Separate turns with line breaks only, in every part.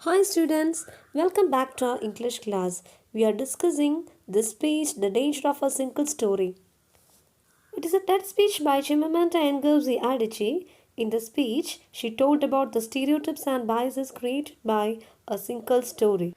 Hi students, welcome back to our English class. We are discussing this speech, The Danger of a Single Story. It is a TED speech by Chimamanda Ngozi Adichie. In the speech, she told about the stereotypes and biases created by a single story.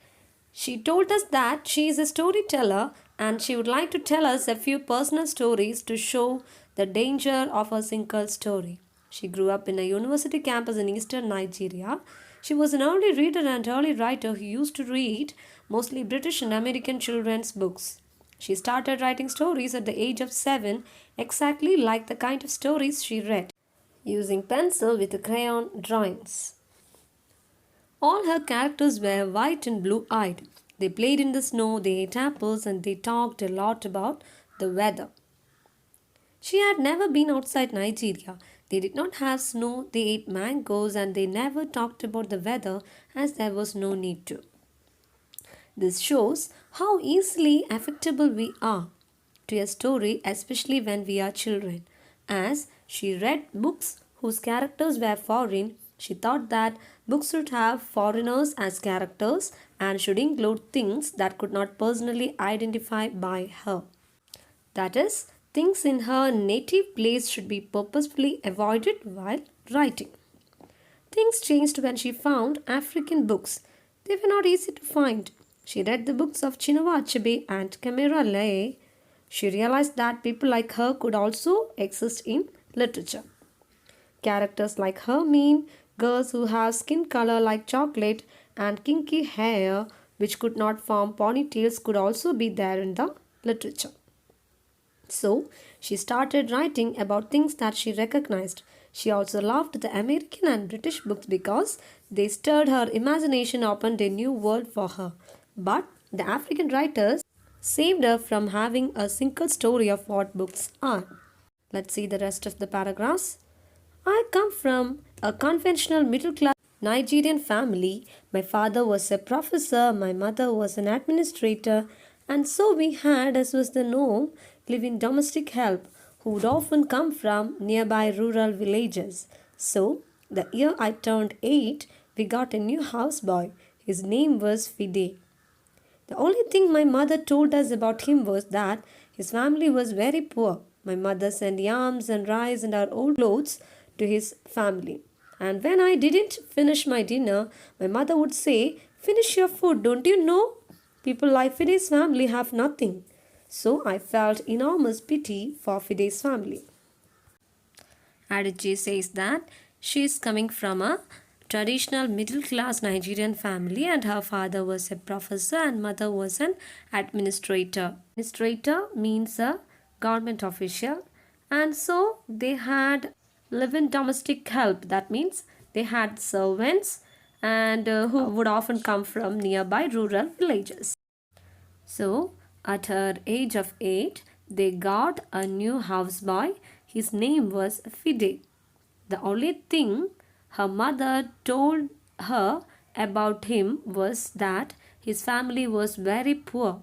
She told us that she is a storyteller and she would like to tell us a few personal stories to show the danger of a single story. She grew up in a university campus in eastern Nigeria. She was an early reader and early writer who used to read mostly British and American children's books. She started writing stories at the age of 7, exactly like the kind of stories she read, using pencil with crayon drawings. All her characters were white and blue eyed. They played in the snow, they ate apples, and they talked a lot about the weather. She had never been outside Nigeria. They did not have snow, they ate mangoes, and they never talked about the weather as there was no need to. This shows how easily affectable we are to a story, especially when we are children. As she read books whose characters were foreign, she thought that books should have foreigners as characters and should include things that could not personally identify by her. That is, things in her native place should be purposefully avoided while writing. Things changed when she found African books. They were not easy to find. She read the books of Chinua Achebe and Kamera Lae. She realized that people like her could also exist in literature. Characters like her mean girls who have skin color like chocolate and kinky hair which could not form ponytails could also be there in the literature. So, she started writing about things that she recognized. She also loved the American and British books because they stirred her imagination, opened a new world for her. But the African writers saved her from having a single story of what books are. Let's see the rest of the paragraphs. I come from a conventional middle class Nigerian family. My father was a professor, my mother was an administrator, and so we had, as was the norm, living domestic help who would often come from nearby rural villages. So, the year I turned 8, we got a new houseboy. His name was Fide. The only thing my mother told us about him was that his family was very poor. My mother sent yams and rice and our old clothes to his family. And when I didn't finish my dinner, my mother would say, "Finish your food, don't you know? People like Fide's family have nothing." So I felt enormous pity for Fide's family. Adichie says that she is coming from a traditional middle class Nigerian family and her father was a professor and mother was an administrator. Administrator means a government official and so they had live-in domestic help. That means they had servants and who would often come from nearby rural villages. So, at her age of 8, they got a new houseboy. His name was Fide. The only thing her mother told her about him was that his family was very poor.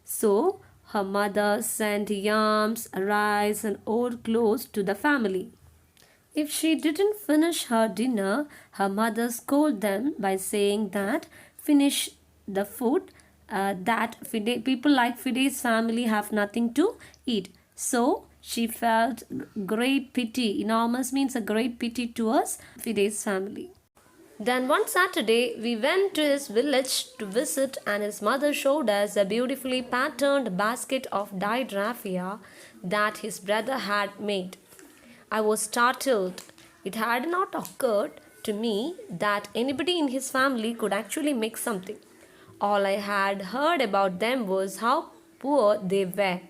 So, her mother sent yams, rice, and old clothes to the family. If she didn't finish her dinner, her mother scolded them by saying that finish the food, that people like Fide's family have nothing to eat. So she felt great pity. Enormous means a great pity towards Fide's family. Then one Saturday, we went to his village to visit, and his mother showed us a beautifully patterned basket of dyed raffia that his brother had made. I was startled. It had not occurred to me that anybody in his family could actually make something. All I had heard about them was how poor they were,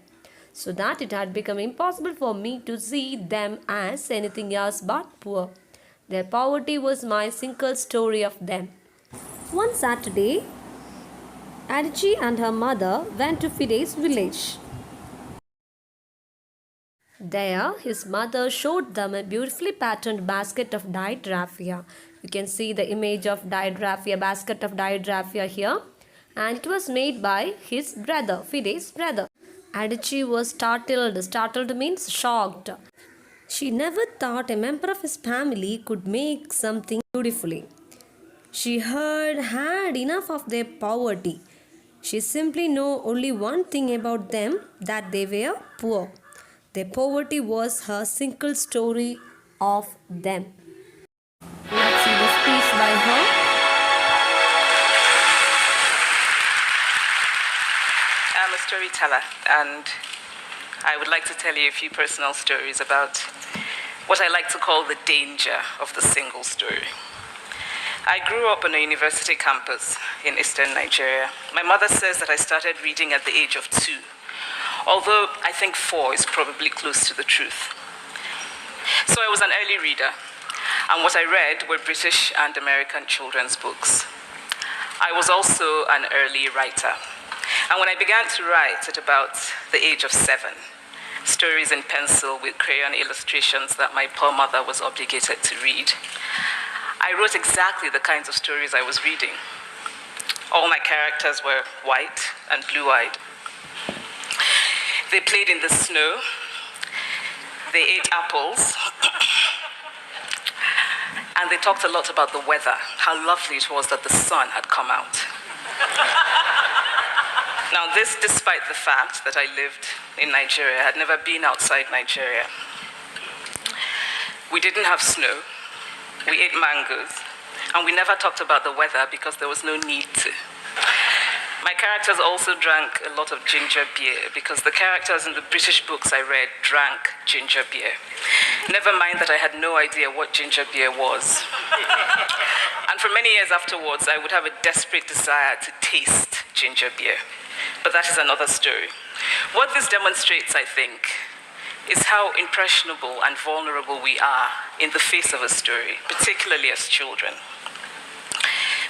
so that it had become impossible for me to see them as anything else but poor. Their poverty was my single story of them. One Saturday, Adichie and her mother went to Fide's village. There, his mother showed them a beautifully patterned basket of dyed raffia. You can see the image of dyed raffia, basket of dyed raffia here. And it was made by his brother, Fide's brother. Adichie was startled. Startled means shocked. She never thought a member of his family could make something beautifully. She had enough of their poverty. She simply knew only one thing about them, that they were poor. Their poverty was her single story of them. Let's see the speech by her.
I'm a storyteller, and I would like to tell you a few personal stories about what I like to call the danger of the single story. I grew up on a university campus in eastern Nigeria. My mother says that I started reading at the age of 2, although I think 4 is probably close to the truth. So I was an early reader, and what I read were British and American children's books. I was also an early writer. And when I began to write at about the age of 7, stories in pencil with crayon illustrations that my poor mother was obligated to read, I wrote exactly the kinds of stories I was reading. All my characters were white and blue-eyed. They played in the snow. They ate apples. And they talked a lot about the weather, how lovely it was that the sun had come out. Now, this despite the fact that I lived in Nigeria. I had never been outside Nigeria. We didn't have snow. We ate mangoes. And we never talked about the weather because there was no need to. My characters also drank a lot of ginger beer because the characters in the British books I read drank ginger beer. Never mind that I had no idea what ginger beer was. And for many years afterwards, I would have a desperate desire to taste ginger beer. But that is another story. What this demonstrates, I think, is how impressionable and vulnerable we are in the face of a story, particularly as children.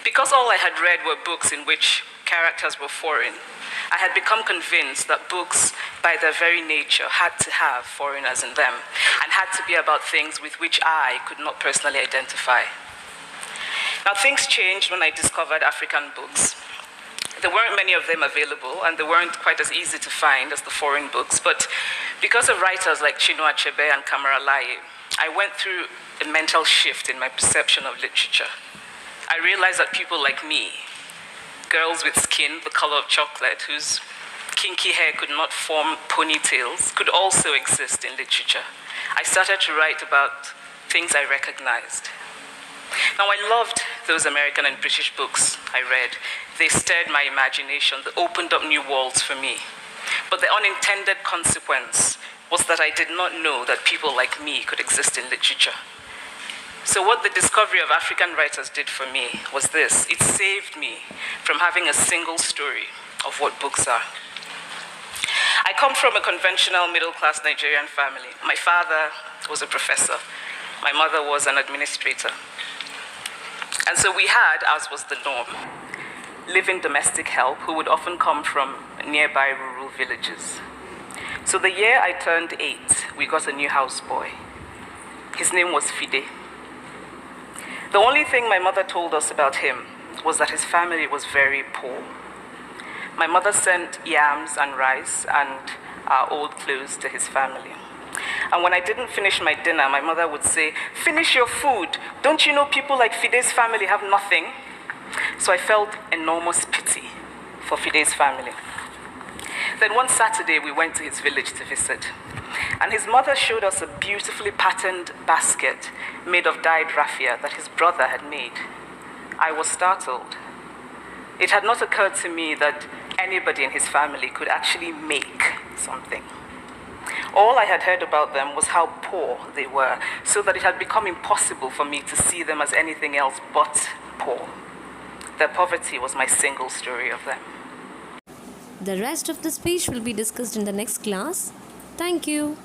Because all I had read were books in which characters were foreign, I had become convinced that books, by their very nature, had to have foreigners in them and had to be about things with which I could not personally identify. Now, things changed when I discovered African books. There weren't many of them available, and they weren't quite as easy to find as the foreign books, but because of writers like Chinua Achebe and Kamara Laye, I went through a mental shift in my perception of literature. I realized that people like me, girls with skin the color of chocolate, whose kinky hair could not form ponytails, could also exist in literature. I started to write about things I recognized. Now, I loved those American and British books I read. They stirred my imagination. They opened up new worlds for me. But the unintended consequence was that I did not know that people like me could exist in literature. So what the discovery of African writers did for me was this. It saved me from having a single story of what books are. I come from a conventional middle-class Nigerian family. My father was a professor. My mother was an administrator. And so we had, as was the norm, live-in domestic help who would often come from nearby rural villages. So the year I turned 8, we got a new houseboy. His name was Fide. The only thing my mother told us about him was that his family was very poor. My mother sent yams and rice and our old clothes to his family. And when I didn't finish my dinner, my mother would say, "Finish your food. Don't you know people like Fide's family have nothing?" So I felt enormous pity for Fide's family. Then one Saturday, we went to his village to visit. And his mother showed us a beautifully patterned basket made of dyed raffia that his brother had made. I was startled. It had not occurred to me that anybody in his family could actually make something. All I had heard about them was how poor they were, so that it had become impossible for me to see them as anything else but poor. Their poverty was my single story of them.
The rest of the speech will be discussed in the next class. Thank you.